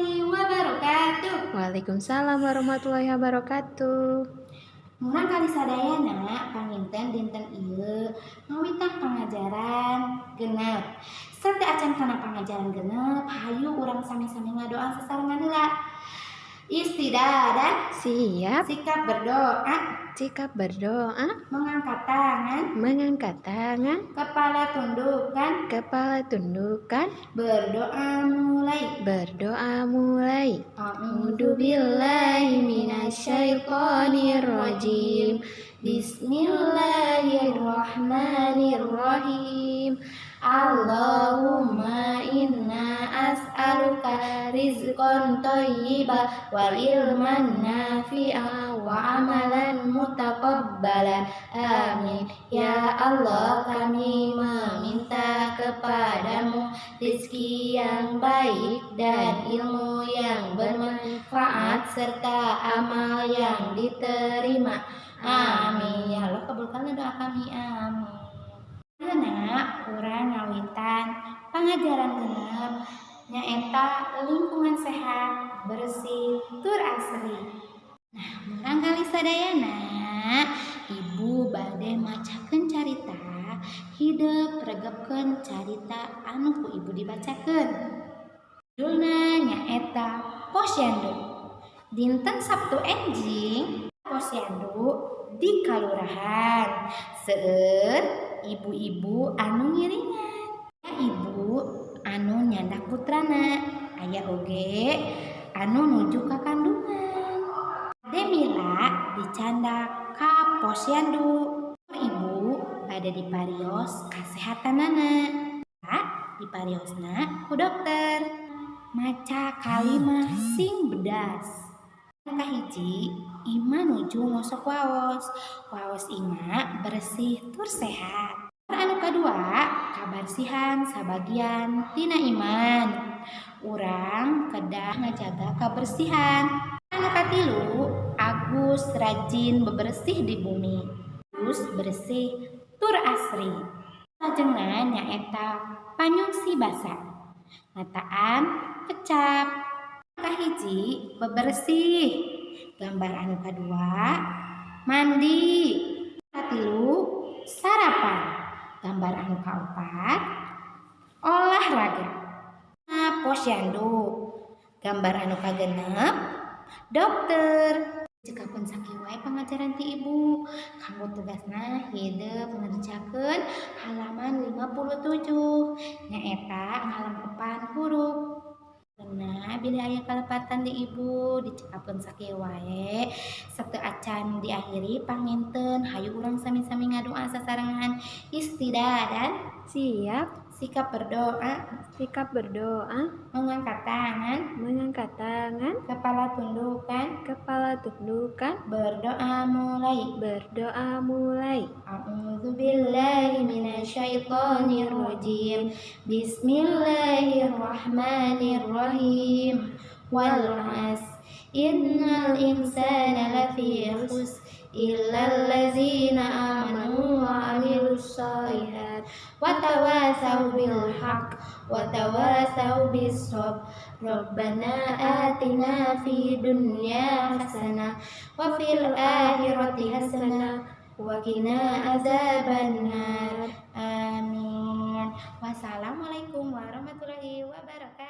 warahmatullahi wabarakatuh. Waalaikumsalam warahmatullahi wabarakatuh. Murang kali sadayana panginten dinten ieu ngawitan pangajaran genep. Serta acan kana pangajaran genep, hayu urang sami-sami ngadoa sasarengan heula. Istidadan Siap. sikap berdoa, Sikap berdoa, mengangkat tangan, mengangkat tangan, kepala tundukkan, kepala tundukkan, berdoa mulai. berdoa mulai. A'udzu billahi minasyaitonir rajim. Bismillahirrahmanirrahim. Allahumma inna as'aluka rizqan thayyiban wa ilman nafi'a wa amalan mutaqabbalan. Amin. Ya Allah, kami meminta kepadamu rezeki yang baik dan ilmu yang bermanfaat serta amal yang diterima. Amin. Ya Allah, kabulkanlah doa kami. Amin. Karena urang ngawitan pangajaran genep nyaeta lingkungan sehat, bersih, tur asri. Nah, barangkali sadayana ibu bade macakeun carita hidup regepkeun carita anu ku ibu dibacakeun. Judulna nyaeta Posyandu. Dinten Sabtu enjing posyandu di kalurahan seueur ibu-ibu anu ngiringan. Ibu anu nyandak putrana, aya oge anu nuju ka kandungan. Demila dicandak ka posyandu. Ibu bade diparios kasehatanana. Dipariosna ku dokter. Maca kalimah sing bedas. Kahiji, ima nuju ngosok waos. Waos ima bersih tur sehat. Anu kadua, kabarsihan sabagian tina iman. Urang kedah ngajaga kebersihan. Anu katilu, Agus rajin bebersih di bumi. Terus bersih tur asri. Lajengna nyaeta panyungsi basa. Nataan kecap. Kahiji bebersih. Gambar anu kadua mandi. Katilu sarapan. Gambar anu kaopat olahraga. Posyandu. Gambar anu kagenep dokter. Cekakeun sakieu wae pangajaran ti ibu. Kanggo tugasna hideuk ngerjakeun halaman 57 nyaeta ngalengkepan huruf. Nah, bila aya kalepatan di ibu dicekakeun sakieu wae sateu acan diakhiri panginten hayu urang sami-sami ngadoa sasarengan. Istidadan Siap. sikap berdoa, Sikap berdoa, mengangkat tangan, mengangkat tangan, kepala tundukkan, kepala tundukkan, berdoa mulai. berdoa mulai. A'udzu billahi minasyaitonir rajim. Bismillahirrahmanirrahim. Wal 'asr innal insana lafi khusr illal ladzina amanu wa 'amilus shalihat wa tawasau bil haqq wa tawasau bis sabr. Rabbana atina fid dunya hasanah wa fil akhirati hasanah wa qina adzabannar. Amin. Wassalamualaikum warahmatullahi wabarakatuh.